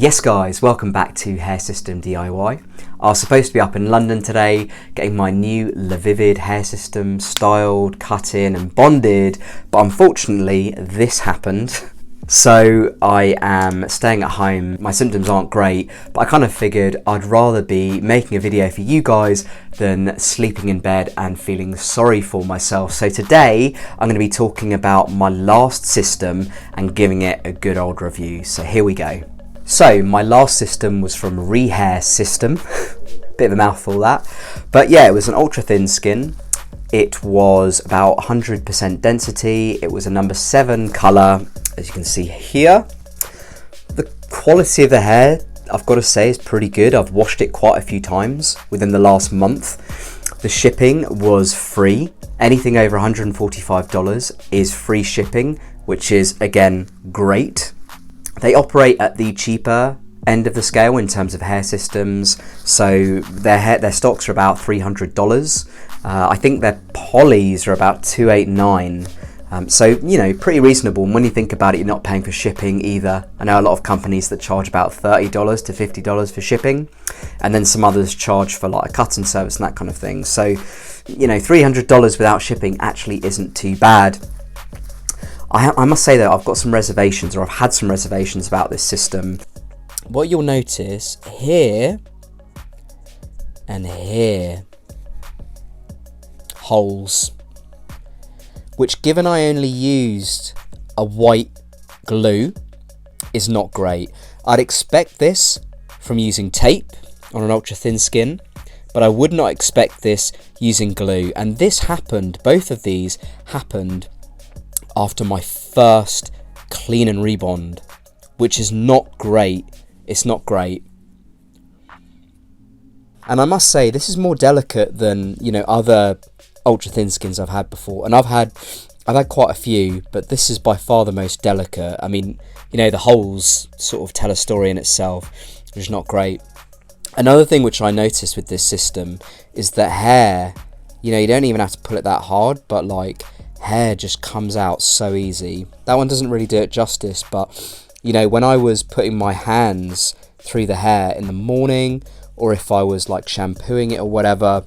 Yes guys, welcome back to Hair System DIY. I was supposed to be up in London today getting my new Le Vivid hair system styled, cut in and bonded, but unfortunately this happened. So I am staying at home. My symptoms aren't great, but I kind of figured I'd rather be making a video for you guys than sleeping in bed and feeling sorry for myself. So today I'm going to be talking about my last system and giving it a good old review. So here we go. So my last system was from REHAIR system. Bit of a mouthful that. But yeah, it was an ultra thin skin. It was about 100% density. It was a number 7 colour, as you can see here. The quality of the hair, I've got to say, is pretty good. I've washed it quite a few times within the last month. The shipping was free. Anything over $145 is free shipping, which is again great. They operate at the cheaper end of the scale in terms of hair systems, so their stocks are about $300. I think their polys are about $289. So you know, pretty reasonable. And when you think about it, you're not paying for shipping either. I know a lot of companies that charge about $30 to $50 for shipping, and then some others charge for like a cutting service and that kind of thing. So you know, $300 without shipping actually isn't too bad. I must say though, I've got some reservations, or I've had some reservations about this system. What you'll notice here and here, holes, which, given I only used a white glue, is not great. I'd expect this from using tape on an ultra thin skin, but I would not expect this using glue. And this happened, both of these happened after my first clean and rebond, which is not great. It's not great. And I must say, this is more delicate than, you know, other ultra thin skins I've had before. And I've had quite a few, but this is by far the most delicate. I mean, you know, the holes sort of tell a story in itself, which is not great. Another thing which I noticed with this system is that hair, you know, you don't even have to pull it that hard, but like, hair just comes out so easy. That one doesn't really do it justice, but you know, when I was putting my hands through the hair in the morning, or if I was like shampooing it or whatever,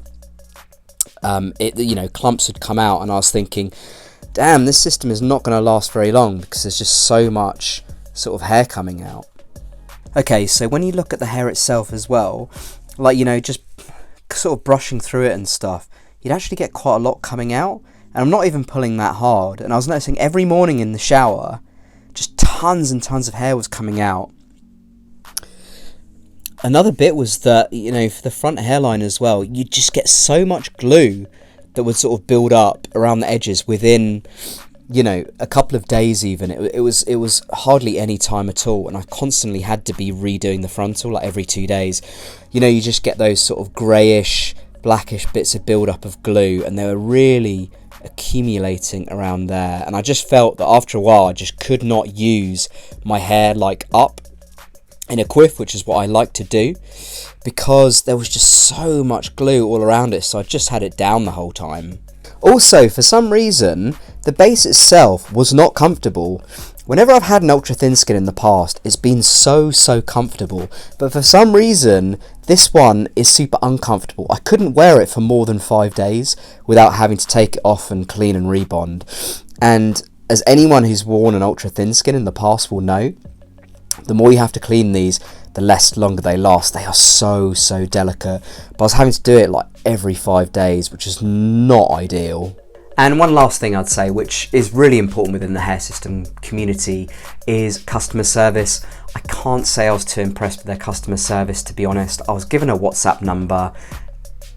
you know, clumps would come out, and I was thinking, damn, this system is not going to last very long because there's just so much sort of hair coming out. Okay, so when you look at the hair itself as well, like, you know, just sort of brushing through it and stuff, you'd actually get quite a lot coming out. And I'm not even pulling that hard. And I was noticing every morning in the shower, just tons and tons of hair was coming out. Another bit was that, you know, for the front hairline as well, you just get so much glue that would sort of build up around the edges within, you know, a couple of days even. It was hardly any time at all. And I constantly had to be redoing the frontal like every 2 days. You know, you just get those sort of greyish, blackish bits of build up of glue, and they were really accumulating around there. And I just felt that after a while I just could not use my hair like up in a quiff, which is what I like to do, because there was just so much glue all around it. So I just had it down the whole time. Also, for some reason, the base itself was not comfortable. Whenever I've had an ultra thin skin in the past, it's been so comfortable, but for some reason this one is super uncomfortable. I couldn't wear it for more than 5 days without having to take it off and clean and rebond. And as anyone who's worn an ultra thin skin in the past will know, the more you have to clean these, the less longer they last. They are so delicate. But I was having to do it like every 5 days, which is not ideal. And one last thing I'd say, which is really important within the hair system community, is customer service. I can't say I was too impressed with their customer service, to be honest. I was given a WhatsApp number,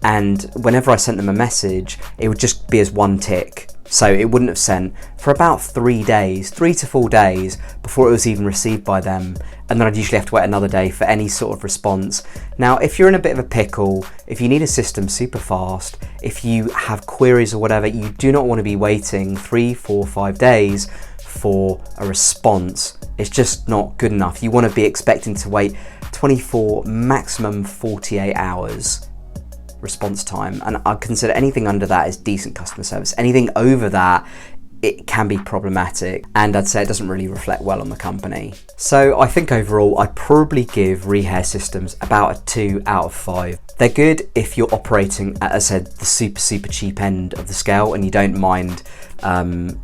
and whenever I sent them a message, it would just be as one tick. So it wouldn't have sent for about 3 days, 3 to 4 days before it was even received by them. And then I'd usually have to wait another day for any sort of response. Now, if you're in a bit of a pickle, if you need a system super fast, if you have queries or whatever, you do not want to be waiting 3, 4, 5 days for a response. It's just not good enough. You want to be expecting to wait 24, maximum 48 hours response time, and I consider anything under that is decent customer service. Anything over that it can be problematic, and I'd say it doesn't really reflect well on the company. So I think overall I'd probably give REHAIR systems about a 2 out of 5. They're good if you're operating at, as I said, the super cheap end of the scale and you don't mind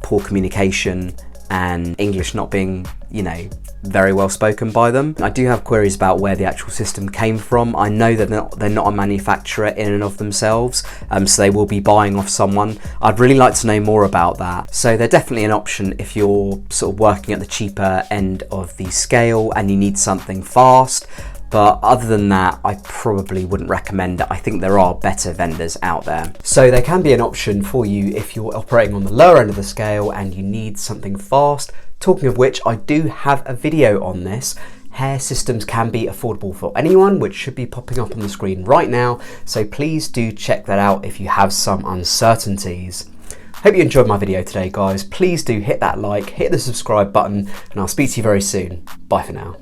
poor communication and English not being, you know, very well spoken by them. I do have queries about where the actual system came from. I know that they're not a manufacturer in and of themselves, so they will be buying off someone. I'd really like to know more about that. So they're definitely an option if you're sort of working at the cheaper end of the scale and you need something fast. But other than that, I probably wouldn't recommend it. I think there are better vendors out there. So they can be an option for you if you're operating on the lower end of the scale and you need something fast. Talking of which, I do have a video on this. Hair systems can be affordable for anyone, which should be popping up on the screen right now. So please do check that out if you have some uncertainties. Hope you enjoyed my video today, guys. Please do hit that like, hit the subscribe button, and I'll speak to you very soon. Bye for now.